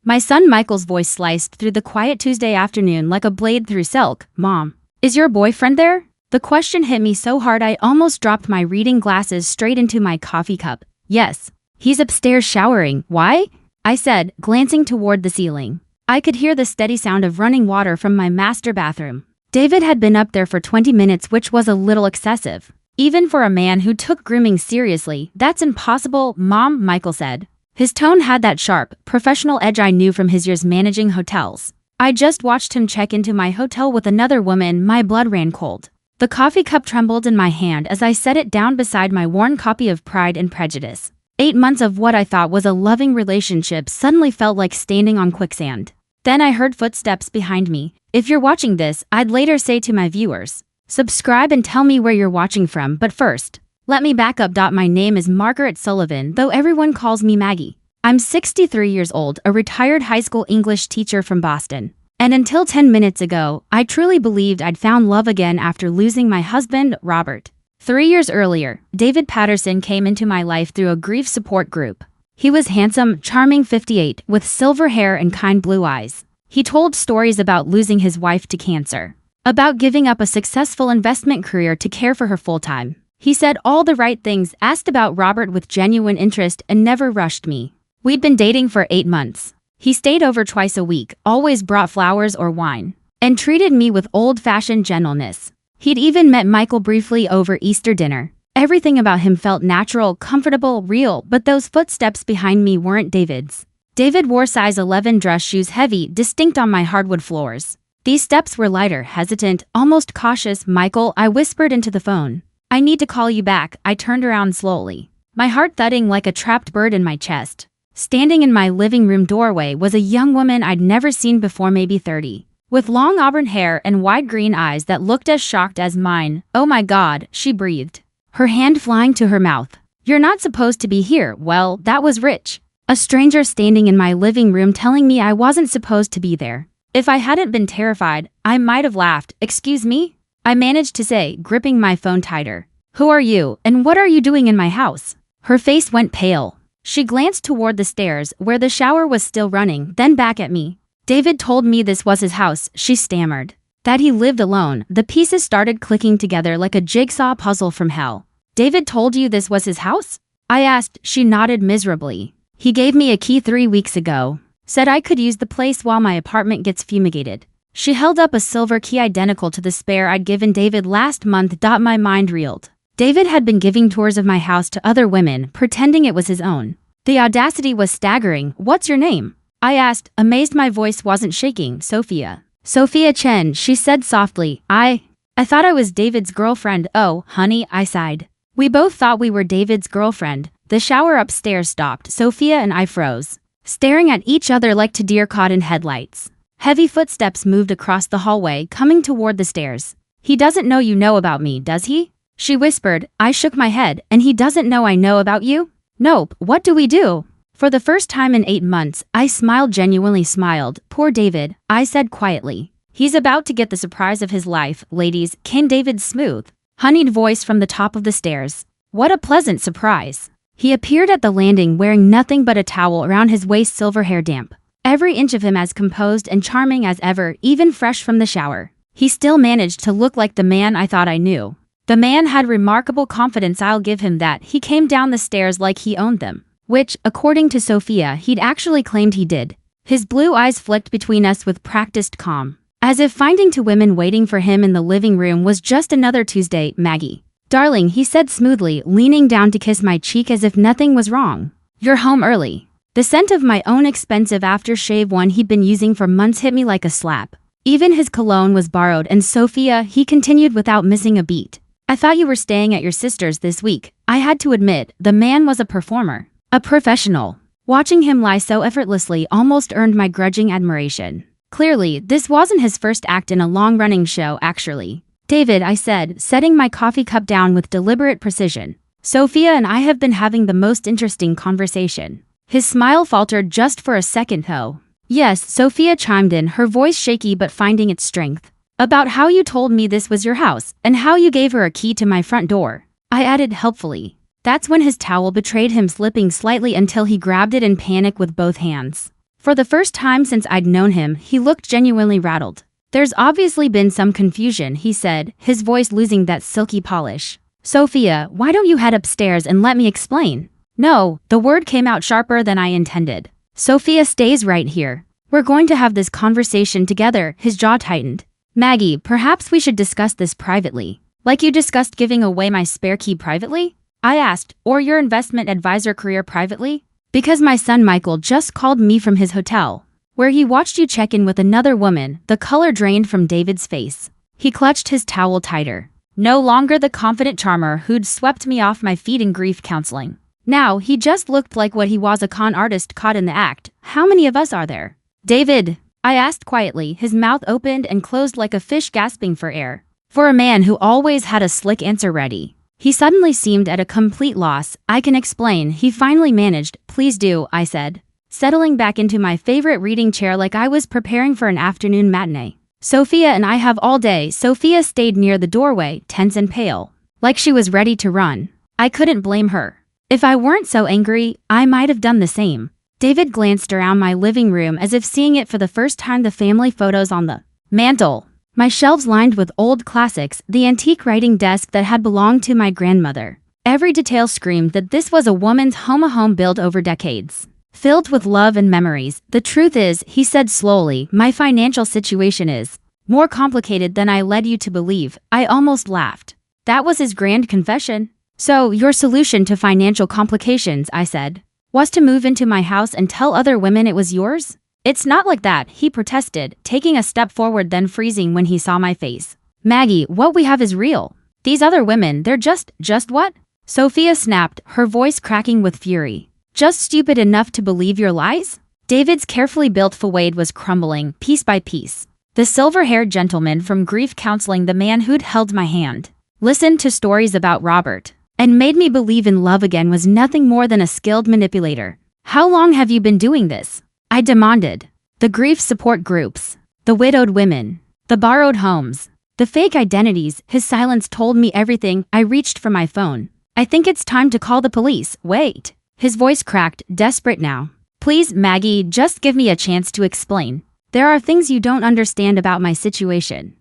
My son Michael's voice sliced through the quiet Tuesday afternoon like a blade through silk. Mom, is your boyfriend there? The question hit me so hard I almost dropped my reading glasses straight into my coffee cup. Yes. He's upstairs showering. Why? I said, glancing toward the ceiling. I could hear the steady sound of running water from my master bathroom. David had been up there for 20 minutes, which was a little excessive. Even for a man who took grooming seriously, that's impossible, Mom, Michael said. His tone had that sharp, professional edge I knew from his years managing hotels. I just watched him check into my hotel with another woman. My blood ran cold. The coffee cup trembled in my hand as I set it down beside my worn copy of Pride and Prejudice. 8 months of what I thought was a loving relationship suddenly felt like standing on quicksand. Then I heard footsteps behind me. If you're watching this, I'd later say to my viewers, subscribe and tell me where you're watching from, but first, let me back up. My name is Margaret Sullivan, though everyone calls me Maggie. I'm 63 years old, a retired high school English teacher from Boston. And until 10 minutes ago, I truly believed I'd found love again after losing my husband, Robert. 3 years earlier, David Patterson came into my life through a grief support group. He was handsome, charming 58, with silver hair and kind blue eyes. He told stories about losing his wife to cancer, about giving up a successful investment career to care for her full-time. He said all the right things, asked about Robert with genuine interest, and never rushed me. We'd been dating for 8 months. He stayed over twice a week, always brought flowers or wine, and treated me with old-fashioned gentleness. He'd even met Michael briefly over Easter dinner. Everything about him felt natural, comfortable, real, but those footsteps behind me weren't David's. David wore size 11 dress shoes, heavy, distinct on my hardwood floors. These steps were lighter, hesitant, almost cautious. Michael, I whispered into the phone. I need to call you back. I turned around slowly, my heart thudding like a trapped bird in my chest. Standing in my living room doorway was a young woman I'd never seen before, maybe 30, with long auburn hair and wide green eyes that looked as shocked as mine. Oh my God, she breathed, her hand flying to her mouth. You're not supposed to be here. Well, that was Rich, a stranger standing in my living room telling me I wasn't supposed to be there. If I hadn't been terrified, I might have laughed. Excuse me? I managed to say, gripping my phone tighter. Who are you, and what are you doing in my house? Her face went pale. She glanced toward the stairs, where the shower was still running, then back at me. David told me this was his house, she stammered. That he lived alone. The pieces started clicking together like a jigsaw puzzle from hell. David told you this was his house? I asked. She nodded miserably. He gave me a key 3 weeks ago. Said I could use the place while my apartment gets fumigated. She held up a silver key identical to the spare I'd given David last month. My mind reeled. David had been giving tours of my house to other women, pretending it was his own. The audacity was staggering. What's your name? I asked, amazed my voice wasn't shaking. Sophia. Sophia Chen, she said softly. I thought I was David's girlfriend. Oh, honey, I sighed. We both thought we were David's girlfriend. The shower upstairs stopped. Sophia and I froze, staring at each other like two deer caught in headlights. Heavy footsteps moved across the hallway, coming toward the stairs. He doesn't know you know about me, does he? She whispered. I shook my head. And he doesn't know I know about you? Nope. What do we do? For the first time in 8 months, I smiled, genuinely smiled. Poor David, I said quietly. He's about to get the surprise of his life, ladies, came David's smooth, honeyed voice from the top of the stairs. What a pleasant surprise. He appeared at the landing wearing nothing but a towel around his waist, silver hair damp. Every inch of him as composed and charming as ever, even fresh from the shower. He still managed to look like the man I thought I knew. The man had remarkable confidence, I'll give him that. He came down the stairs like he owned them, which, according to Sophia, he'd actually claimed he did. His blue eyes flicked between us with practiced calm, as if finding two women waiting for him in the living room was just another Tuesday. Maggie. Darling, he said smoothly, leaning down to kiss my cheek as if nothing was wrong. You're home early. The scent of my own expensive aftershave, one he'd been using for months, hit me like a slap. Even his cologne was borrowed. And Sophia, he continued without missing a beat. I thought you were staying at your sister's this week. I had to admit, the man was a performer. A professional. Watching him lie so effortlessly almost earned my grudging admiration. Clearly, this wasn't his first act in a long-running show, actually. David, I said, setting my coffee cup down with deliberate precision. Sophia and I have been having the most interesting conversation. His smile faltered just for a second, though. Yes, Sophia chimed in, her voice shaky but finding its strength. About how you told me this was your house, and how you gave her a key to my front door. I added helpfully. That's when his towel betrayed him, slipping slightly until he grabbed it in panic with both hands. For the first time since I'd known him, he looked genuinely rattled. There's obviously been some confusion, he said, his voice losing that silky polish. Sophia, why don't you head upstairs and let me explain? No, the word came out sharper than I intended. Sophia stays right here. We're going to have this conversation together, his jaw tightened. Maggie, perhaps we should discuss this privately. Like you discussed giving away my spare key privately? I asked, or your investment advisor career privately? Because my son Michael just called me from his hotel, where he watched you check in with another woman. The color drained from David's face. He clutched his towel tighter. No longer the confident charmer who'd swept me off my feet in grief counseling. Now, he just looked like what he was, a con artist caught in the act. How many of us are there? David, I asked quietly, his mouth opened and closed like a fish gasping for air. For a man who always had a slick answer ready, he suddenly seemed at a complete loss. I can explain, he finally managed. Please do, I said, settling back into my favorite reading chair like I was preparing for an afternoon matinee. Sophia and I have all day. Sophia stayed near the doorway, tense and pale, like she was ready to run. I couldn't blame her. If I weren't so angry, I might have done the same. David glanced around my living room as if seeing it for the first time, the family photos on the mantle, my shelves lined with old classics, the antique writing desk that had belonged to my grandmother. Every detail screamed that this was a woman's home, a home built over decades, filled with love and memories. The truth is, he said slowly, my financial situation is more complicated than I led you to believe. I almost laughed. That was his grand confession. So, your solution to financial complications, I said, was to move into my house and tell other women it was yours? It's not like that, he protested, taking a step forward then freezing when he saw my face. Maggie, what we have is real. These other women, they're just what? Sophia snapped, her voice cracking with fury. Just stupid enough to believe your lies? David's carefully built facade was crumbling, piece by piece. The silver-haired gentleman from grief counseling, the man who'd held my hand, listened to stories about Robert, and made me believe in love again, was nothing more than a skilled manipulator. How long have you been doing this? I demanded. The grief support groups, the widowed women, the borrowed homes, the fake identities. His silence told me everything. I reached for my phone. I think it's time to call the police. Wait. His voice cracked, desperate now. Please, Maggie, just give me a chance to explain. There are things you don't understand about my situation.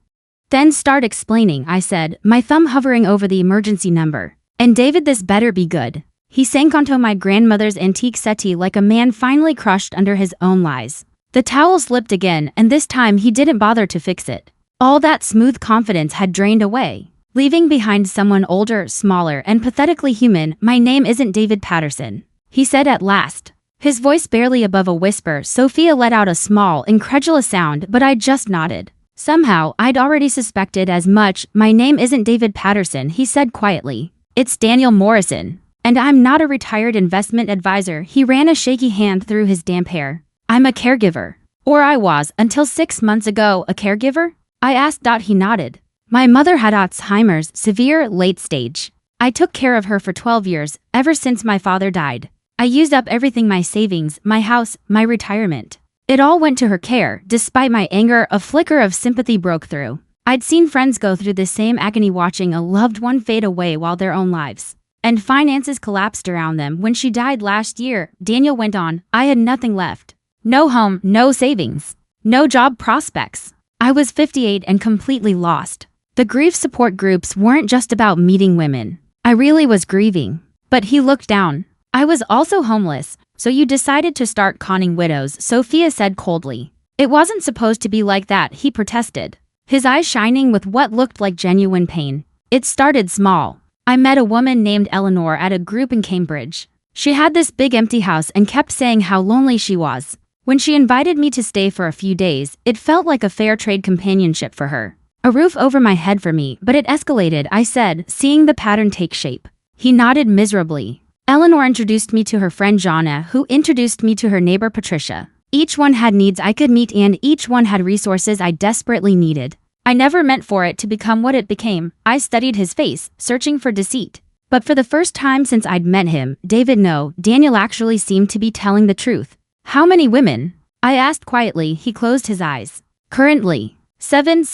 Then start explaining, I said, my thumb hovering over the emergency number. And David, this better be good. He sank onto my grandmother's antique settee like a man finally crushed under his own lies. The towel slipped again, and this time he didn't bother to fix it. All that smooth confidence had drained away, leaving behind someone older, smaller, and pathetically human. My name isn't David Patterson, he said at last, his voice barely above a whisper. Sophia let out a small, incredulous sound, but I just nodded. Somehow, I'd already suspected as much. My name isn't David Patterson, he said quietly. It's Daniel Morrison. And I'm not a retired investment advisor. He ran a shaky hand through his damp hair. I'm a caregiver. Or I was, until 6 months ago. A caregiver? I asked. He nodded. My mother had Alzheimer's, severe, late stage. I took care of her for 12 years, ever since my father died. I used up everything, my savings, my house, my retirement. It all went to her care. Despite my anger, a flicker of sympathy broke through. I'd seen friends go through the same agony, watching a loved one fade away while their own lives and finances collapsed around them. When she died last year, Daniel went on, I had nothing left. No home, no savings, no job prospects. I was 58 and completely lost. The grief support groups weren't just about meeting women. I really was grieving. But he looked down. I was also homeless. So you decided to start conning widows, Sophia said coldly. It wasn't supposed to be like that, he protested, his eyes shining with what looked like genuine pain. It started small. I met a woman named Eleanor at a group in Cambridge. She had this big empty house and kept saying how lonely she was. When she invited me to stay for a few days, it felt like a fair trade companionship for her. A roof over my head for me, but it escalated, I said, seeing the pattern take shape. He nodded miserably. Eleanor introduced me to her friend Jonna, who introduced me to her neighbor Patricia. Each one had needs I could meet, and each one had resources I desperately needed. I never meant for it to become what it became. I studied his face, searching for deceit. But for the first time since I'd met him, Daniel actually seemed to be telling the truth. How many women? I asked quietly. He closed his eyes. Currently, seven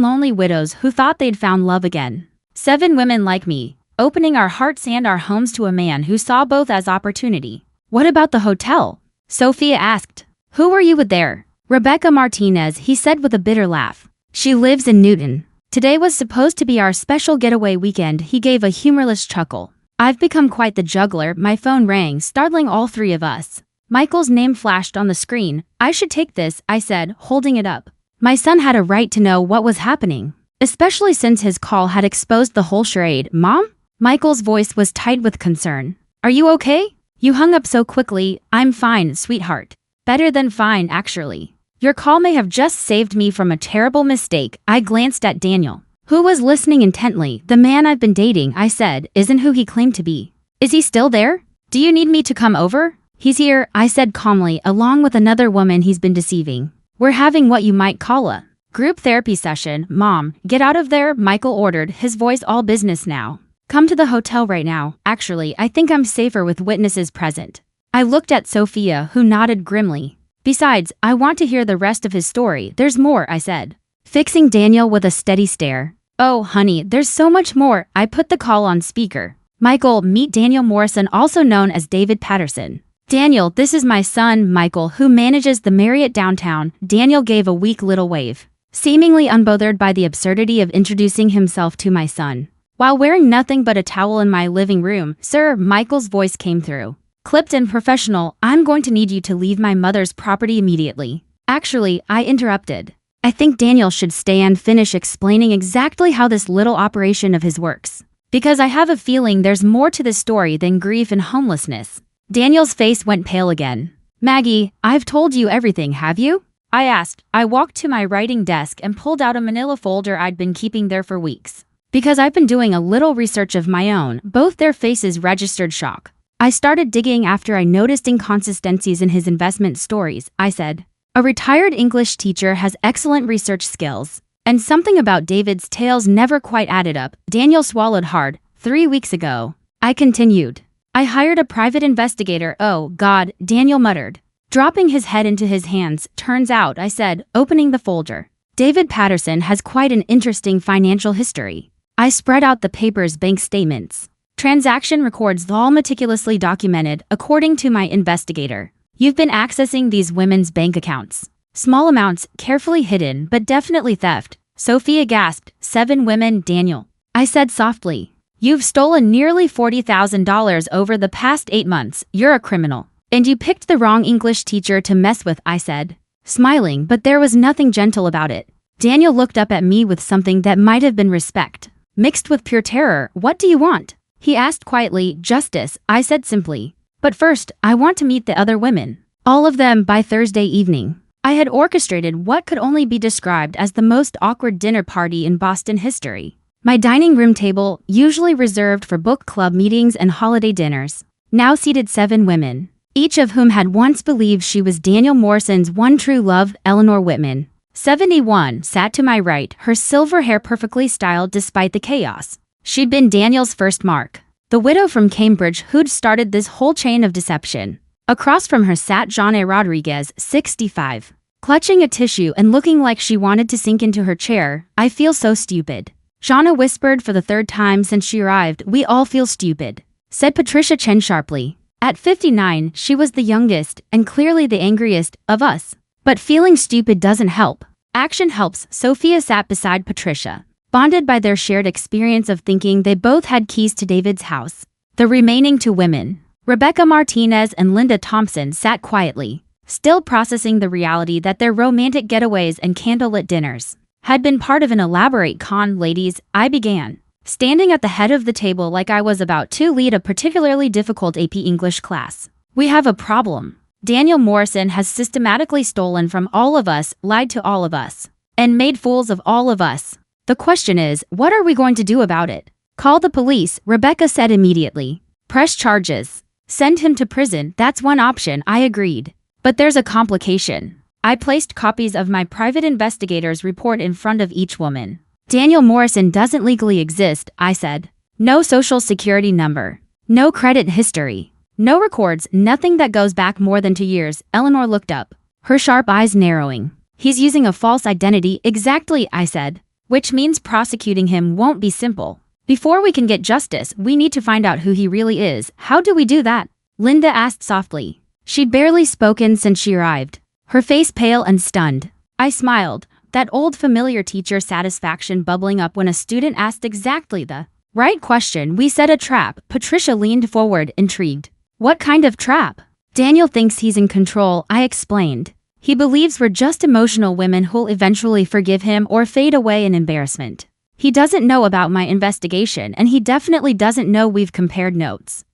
lonely widows who thought they'd found love again. 7 women like me, opening our hearts and our homes to a man who saw both as opportunity. What about the hotel? Sophia asked. Who were you with there? Rebecca Martinez, he said with a bitter laugh. She lives in Newton. Today was supposed to be our special getaway weekend, he gave a humorless chuckle. I've become quite the juggler. My phone rang, startling all three of us. Michael's name flashed on the screen. I should take this, I said, holding it up. My son had a right to know what was happening, especially since his call had exposed the whole charade. Mom? Michael's voice was tight with concern. Are you okay? You hung up so quickly. I'm fine, sweetheart. Better than fine, actually. Your call may have just saved me from a terrible mistake. I glanced at Daniel, who was listening intently. The man I've been dating, I said, isn't who he claimed to be. Is he still there? Do you need me to come over? He's here, I said calmly, along with another woman he's been deceiving. We're having what you might call a group therapy session. Mom, get out of there, Michael ordered, his voice all business now. Come to the hotel right now. Actually, I think I'm safer with witnesses present. I looked at Sophia, who nodded grimly. Besides, I want to hear the rest of his story. There's more, I said, fixing Daniel with a steady stare. Oh, honey, there's so much more. I put the call on speaker. Michael, meet Daniel Morrison, also known as David Patterson. Daniel, this is my son, Michael, who manages the Marriott downtown. Daniel gave a weak little wave, seemingly unbothered by the absurdity of introducing himself to my son. While wearing nothing but a towel in my living room, sir, Michael's voice came through. Clipped and professional, I'm going to need you to leave my mother's property immediately. Actually, I interrupted. I think Daniel should stay and finish explaining exactly how this little operation of his works. Because I have a feeling there's more to this story than grief and homelessness. Daniel's face went pale again. Maggie, I've told you everything, have you? I asked. I walked to my writing desk and pulled out a manila folder I'd been keeping there for weeks. Because I've been doing a little research of my own, both their faces registered shock. I started digging after I noticed inconsistencies in his investment stories. I said, a retired English teacher has excellent research skills. And something about David's tales never quite added up. Daniel swallowed hard. 3 weeks ago, I continued. I hired a private investigator. Oh, God, Daniel muttered, dropping his head into his hands. Turns out, I said, opening the folder, David Patterson has quite an interesting financial history. I spread out the paper's bank statements. Transaction records all meticulously documented, according to my investigator. You've been accessing these women's bank accounts. Small amounts, carefully hidden, but definitely theft. Sophia gasped. 7 women, Daniel. I said softly. You've stolen nearly $40,000 over the past 8 months. You're a criminal. And you picked the wrong English teacher to mess with, I said, smiling, but there was nothing gentle about it. Daniel looked up at me with something that might have been respect, mixed with pure terror. What do you want? He asked quietly. Justice, I said simply. But first, I want to meet the other women. All of them by Thursday evening. I had orchestrated what could only be described as the most awkward dinner party in Boston history. My dining room table, usually reserved for book club meetings and holiday dinners, now seated 7 women, each of whom had once believed she was Daniel Morrison's one true love. Eleanor Whitman, 71, sat to my right, her silver hair perfectly styled despite the chaos. She'd been Daniel's first mark, the widow from Cambridge who'd started this whole chain of deception. Across from her sat Jana Rodriguez, 65, clutching a tissue and looking like she wanted to sink into her chair. I feel so stupid. Jana whispered for the 3rd time since she arrived. We all feel stupid, said Patricia Chen sharply. At 59, she was the youngest and clearly the angriest of us. But feeling stupid doesn't help. Action helps. Sophia sat beside Patricia, bonded by their shared experience of thinking they both had keys to David's house. The remaining 2 women, Rebecca Martinez and Linda Thompson, sat quietly, still processing the reality that their romantic getaways and candlelit dinners had been part of an elaborate con. Ladies, I began, standing at the head of the table like I was about to lead a particularly difficult AP English class. We have a problem. Daniel Morrison has systematically stolen from all of us, lied to all of us, and made fools of all of us. The question is, what are we going to do about it? Call the police, Rebecca said immediately. Press charges. Send him to prison. That's one option, I agreed. But there's a complication. I placed copies of my private investigator's report in front of each woman. Daniel Morrison doesn't legally exist, I said. No social security number. No credit history. No records, nothing that goes back more than 2 years. Eleanor looked up, her sharp eyes narrowing. He's using a false identity. Exactly, I said. Which means prosecuting him won't be simple. Before we can get justice, we need to find out who he really is. How do we do that? Linda asked softly. She'd barely spoken since she arrived. her face pale and stunned. I smiled, that old familiar teacher satisfaction bubbling up when a student asked exactly the right question. We set a trap. Patricia leaned forward, intrigued. What kind of trap? Daniel thinks he's in control, I explained. He believes we're just emotional women who'll eventually forgive him or fade away in embarrassment. He doesn't know about my investigation, and he definitely doesn't know we've compared notes.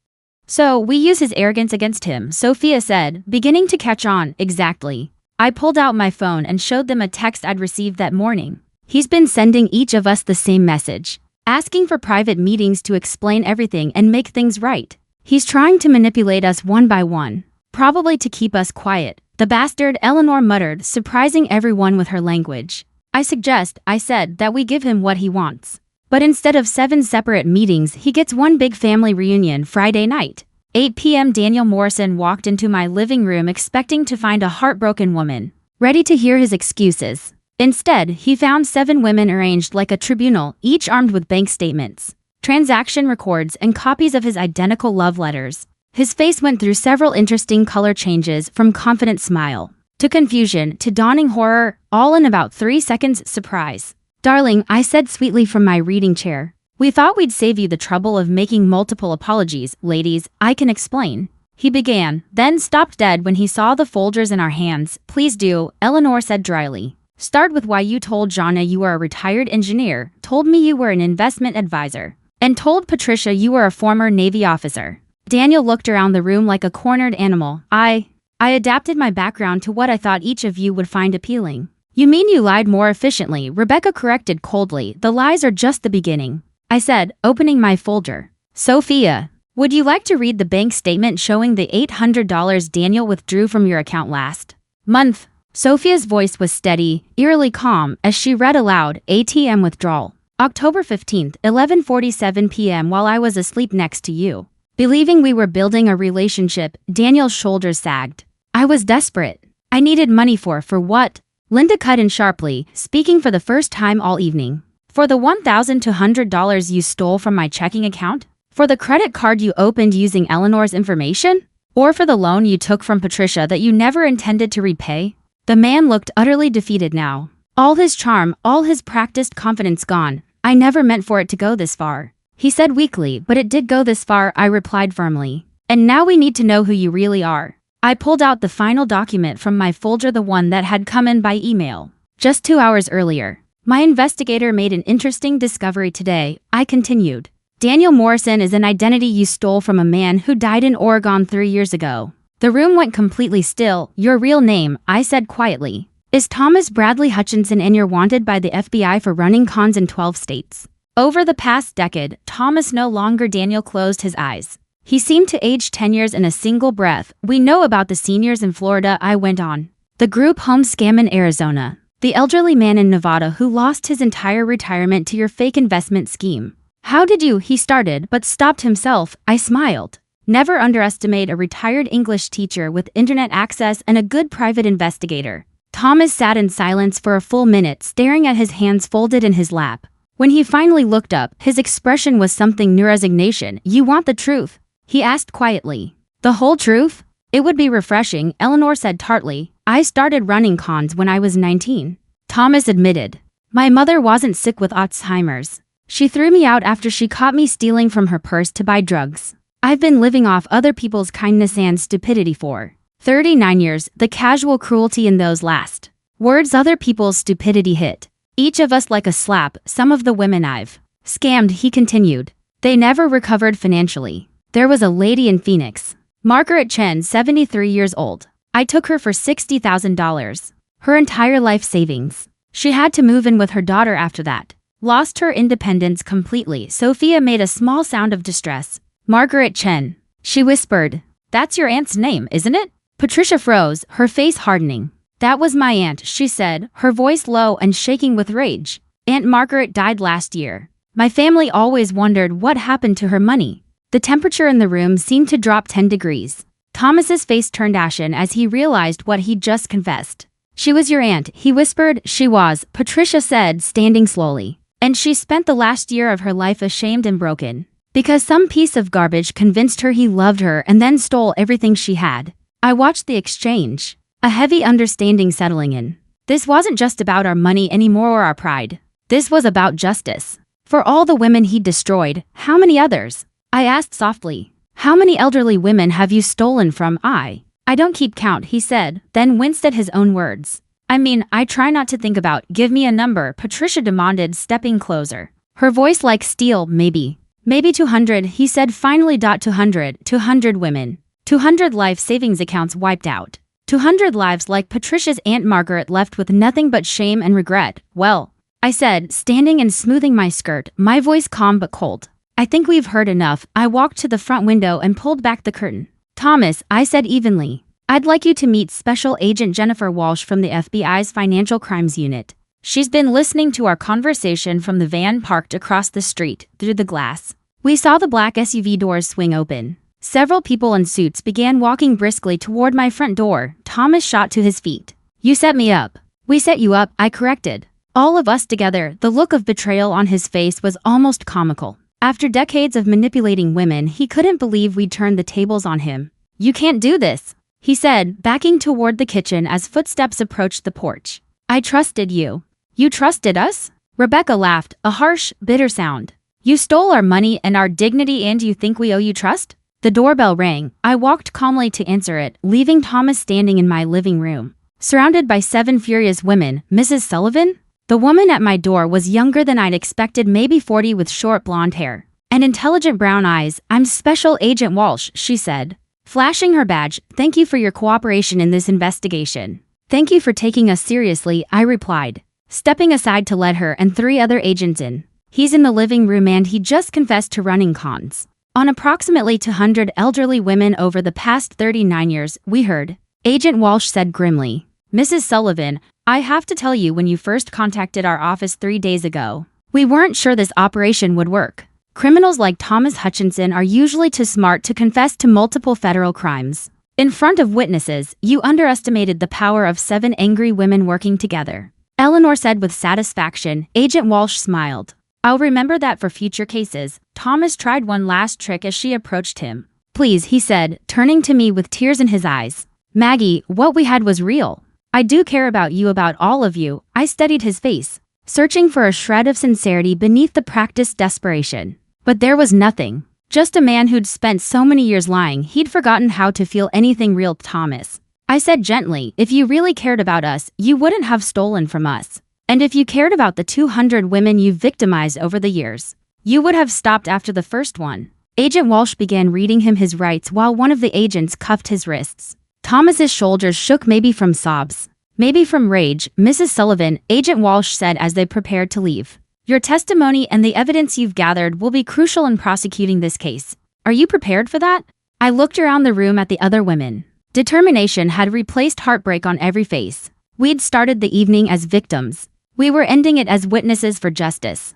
So, we use his arrogance against him, Sophia said, beginning to catch on. Exactly. I pulled out my phone and showed them a text I'd received that morning. He's been sending each of us the same message, asking for private meetings to explain everything and make things right. He's trying to manipulate us one by one, probably to keep us quiet. The bastard, Eleanor muttered, surprising everyone with her language. I said, that we give him what he wants. But instead of 7 separate meetings, he gets one big family reunion Friday night. 8 p.m. Daniel Morrison walked into my living room expecting to find a heartbroken woman, ready to hear his excuses. Instead, he found 7 women arranged like a tribunal, each armed with bank statements, transaction records, and copies of his identical love letters. His face went through several interesting color changes, from confident smile to confusion to dawning horror, all in about 3 seconds. Surprise. Darling, I said sweetly from my reading chair. We thought we'd save you the trouble of making multiple apologies, ladies. I can explain. He began, then stopped dead when he saw the folders in our hands. Please do, Eleanor said dryly. Start with why you told Jana you were a retired engineer, told me you were an investment advisor, and told Patricia you were a former Navy officer. Daniel looked around the room like a cornered animal. I adapted my background to what I thought each of you would find appealing. You mean you lied more efficiently, Rebecca corrected coldly. The lies are just the beginning, I said, opening my folder. Sophia, would you like to read the bank statement showing the $800 Daniel withdrew from your account last month? Sophia's voice was steady, eerily calm, as she read aloud, ATM withdrawal. October 15th, 11:47 p.m. while I was asleep next to you. Believing we were building a relationship, Daniel's shoulders sagged. I was desperate. I needed money for what? Linda cut in sharply, speaking for the first time all evening. For the $1,200 you stole from my checking account? For the credit card you opened using Eleanor's information? Or for the loan you took from Patricia that you never intended to repay? The man looked utterly defeated now. All his charm, all his practiced confidence gone. I never meant for it to go this far, he said weakly, but it did go this far, I replied firmly. And now we need to know who you really are. I pulled out the final document from my folder, the one that had come in by email just 2 hours earlier. My investigator made an interesting discovery today, I continued. Daniel Morrison is an identity you stole from a man who died in Oregon 3 years ago. The room went completely still. Your real name, I said quietly, is Thomas Bradley Hutchinson, and you're wanted by the FBI for running cons in 12 states. Over the past decade, Thomas no longer. Daniel closed his eyes. He seemed to age 10 years in a single breath. We know about the seniors in Florida, I went on. The group home scam in Arizona. The elderly man in Nevada who lost his entire retirement to your fake investment scheme. How did you? He started, but stopped himself. I smiled. Never underestimate a retired English teacher with internet access and a good private investigator. Thomas sat in silence for a full minute, staring at his hands folded in his lap. When he finally looked up, his expression was something near resignation. You want the truth? He asked quietly. The whole truth? It would be refreshing, Eleanor said tartly. I started running cons when I was 19. Thomas admitted. My mother wasn't sick with Alzheimer's. She threw me out after she caught me stealing from her purse to buy drugs. I've been living off other people's kindness and stupidity for 39 years. The casual cruelty in those last words, other people's stupidity, hit each of us like a slap. Some of the women I've scammed, he continued, they never recovered financially. There was a lady in Phoenix, Margaret Chen, 73 years old. I took her for $60,000. Her entire life savings. She had to move in with her daughter after that. Lost her independence completely. Sophia made a small sound of distress. Margaret Chen, she whispered. That's your aunt's name, isn't it? Patricia froze, her face hardening. That was my aunt, she said, her voice low and shaking with rage. Aunt Margaret died last year. My family always wondered what happened to her money. The temperature in the room seemed to drop 10 degrees. Thomas's face turned ashen as he realized what he'd just confessed. She was your aunt, he whispered. She was, Patricia said, standing slowly. And she spent the last year of her life ashamed and broken. Because some piece of garbage convinced her he loved her and then stole everything she had. I watched the exchange. a heavy understanding settling in. This wasn't just about our money anymore or our pride. This was about justice. For all the women he'd destroyed, how many others? I asked softly. How many elderly women have you stolen from? I don't keep count, he said, then winced at his own words. I mean, I try not to think about. Give me a number, Patricia demanded, stepping closer. Her voice like steel. Maybe 200, he said finally. 200 women. 200 life savings accounts wiped out. 200 lives like Patricia's Aunt Margaret left with nothing but shame and regret. Well, I said, standing and smoothing my skirt, my voice calm but cold. I think we've heard enough. I walked to the front window and pulled back the curtain. Thomas, I said evenly, I'd like you to meet Special Agent Jennifer Walsh from the FBI's Financial Crimes Unit. She's been listening to our conversation from the van parked across the street, through the glass. We saw the black SUV doors swing open. Several people in suits began walking briskly toward my front door. Thomas shot to his feet. You set me up. We set you up, I corrected. All of us together. The look of betrayal on his face was almost comical. After decades of manipulating women, he couldn't believe we'd turned the tables on him. You can't do this, he said, backing toward the kitchen as footsteps approached the porch. I trusted you. You trusted us? Rebecca laughed, a harsh, bitter sound. You stole our money and our dignity, and you think we owe you trust? The doorbell rang. I walked calmly to answer it, leaving Thomas standing in my living room, surrounded by 7 furious women. Mrs. Sullivan? The woman at my door was younger than I'd expected, maybe 40, with short blonde hair and intelligent brown eyes. I'm Special Agent Walsh, she said, flashing her badge. Thank you for your cooperation in this investigation. Thank you for taking us seriously, I replied, stepping aside to let her and 3 other agents in. He's in the living room and he just confessed to running cons on approximately 200 elderly women over the past 39 years, we heard. Agent Walsh said grimly. Mrs. Sullivan, I have to tell you, when you first contacted our office 3 days ago, we weren't sure this operation would work. Criminals like Thomas Hutchinson are usually too smart to confess to multiple federal crimes. In front of witnesses, you underestimated the power of 7 angry women working together. Eleanor said with satisfaction. Agent Walsh smiled. I'll remember that for future cases. Thomas tried one last trick as she approached him. Please, he said, turning to me with tears in his eyes. Maggie, what we had was real. I do care about you, about all of you. I studied his face, searching for a shred of sincerity beneath the practiced desperation. But there was nothing. Just a man who'd spent so many years lying he'd forgotten how to feel anything real. Thomas, I said gently, if you really cared about us, you wouldn't have stolen from us. And if you cared about the 200 women you've victimized over the years, you would have stopped after the first one. Agent Walsh began reading him his rights while one of the agents cuffed his wrists. Thomas's shoulders shook, maybe from sobs, maybe from rage. Mrs. Sullivan, Agent Walsh said as they prepared to leave. Your testimony and the evidence you've gathered will be crucial in prosecuting this case. Are you prepared for that? I looked around the room at the other women. Determination had replaced heartbreak on every face. We'd started the evening as victims. We were ending it as witnesses for justice.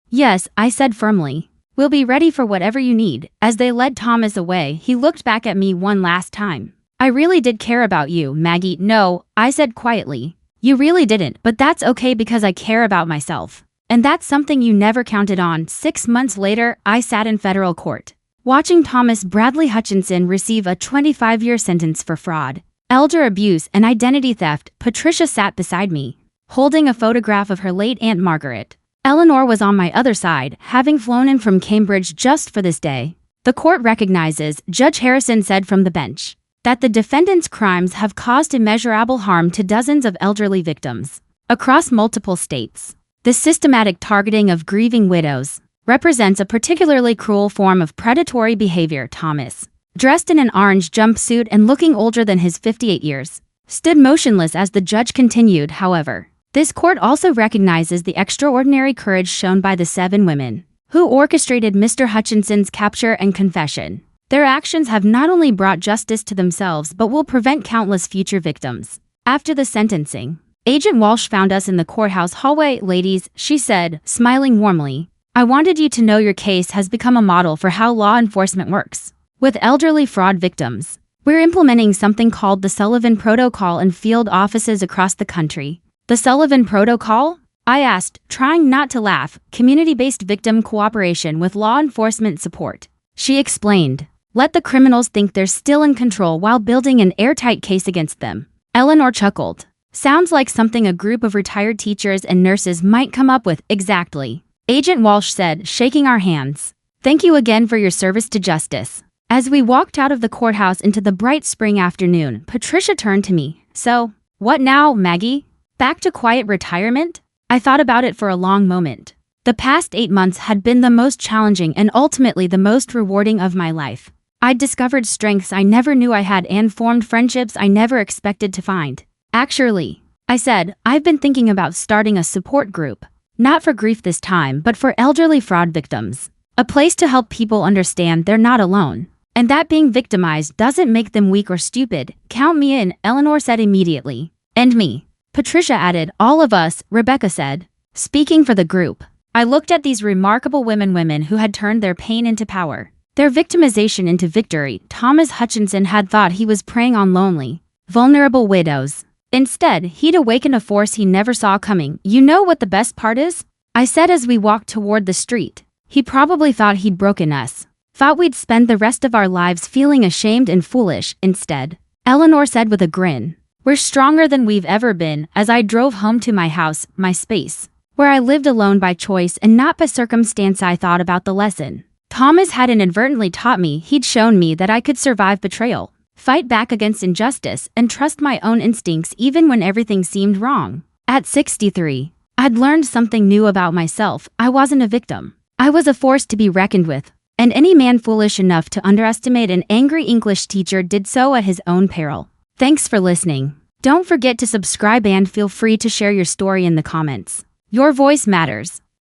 Yes, I said firmly. We'll be ready for whatever you need. As they led Thomas away, he looked back at me one last time. I really did care about you, Maggie. No, I said quietly. You really didn't, but that's okay because I care about myself. And that's something you never counted on. 6 months later, I sat in federal court, watching Thomas Bradley Hutchinson receive a 25-year sentence for fraud, elder abuse, and identity theft. Patricia sat beside me, holding a photograph of her late Aunt Margaret. Eleanor was on my other side, having flown in from Cambridge just for this day. The court recognizes, Judge Harrison said from the bench, that the defendant's crimes have caused immeasurable harm to dozens of elderly victims across multiple states. The systematic targeting of grieving widows represents a particularly cruel form of predatory behavior. Thomas, dressed in an orange jumpsuit and looking older than his 58 years, stood motionless as the judge continued. However, this court also recognizes the extraordinary courage shown by the 7 women who orchestrated Mr. Hutchinson's capture and confession. Their actions have not only brought justice to themselves but will prevent countless future victims. After the sentencing, Agent Walsh found us in the courthouse hallway. Ladies, she said, smiling warmly, I wanted you to know your case has become a model for how law enforcement works with elderly fraud victims. We're implementing something called the Sullivan Protocol in field offices across the country. The Sullivan Protocol? I asked, trying not to laugh. Community-based victim cooperation with law enforcement support. She explained. Let the criminals think they're still in control while building an airtight case against them. Eleanor chuckled. Sounds like something a group of retired teachers and nurses might come up with. Exactly. Agent Walsh said, shaking our hands. Thank you again for your service to justice. As we walked out of the courthouse into the bright spring afternoon, Patricia turned to me. So, what now, Maggie? Back to quiet retirement? I thought about it for a long moment. The past 8 months had been the most challenging and ultimately the most rewarding of my life. I'd discovered strengths I never knew I had and formed friendships I never expected to find. Actually, I said, I've been thinking about starting a support group. Not for grief this time, but for elderly fraud victims. A place to help people understand they're not alone. And that being victimized doesn't make them weak or stupid. Count me in, Eleanor said immediately. And me. Patricia added, all of us, Rebecca said. Speaking for the group, I looked at these remarkable women who had turned their pain into power. Their victimization into victory. Thomas Hutchinson had thought he was preying on lonely, vulnerable widows. Instead, he'd awakened a force he never saw coming. You know what the best part is? I said as we walked toward the street. He probably thought he'd broken us. Thought we'd spend the rest of our lives feeling ashamed and foolish. Instead, Eleanor said with a grin, we're stronger than we've ever been. As I drove home to my house, my space, where I lived alone by choice and not by circumstance, I thought about the lesson Thomas had inadvertently taught me. He'd shown me that I could survive betrayal, fight back against injustice, and trust my own instincts even when everything seemed wrong. At 63, I'd learned something new about myself. I wasn't a victim. I was a force to be reckoned with. And any man foolish enough to underestimate an angry English teacher did so at his own peril. Thanks for listening. Don't forget to subscribe and feel free to share your story in the comments. Your voice matters.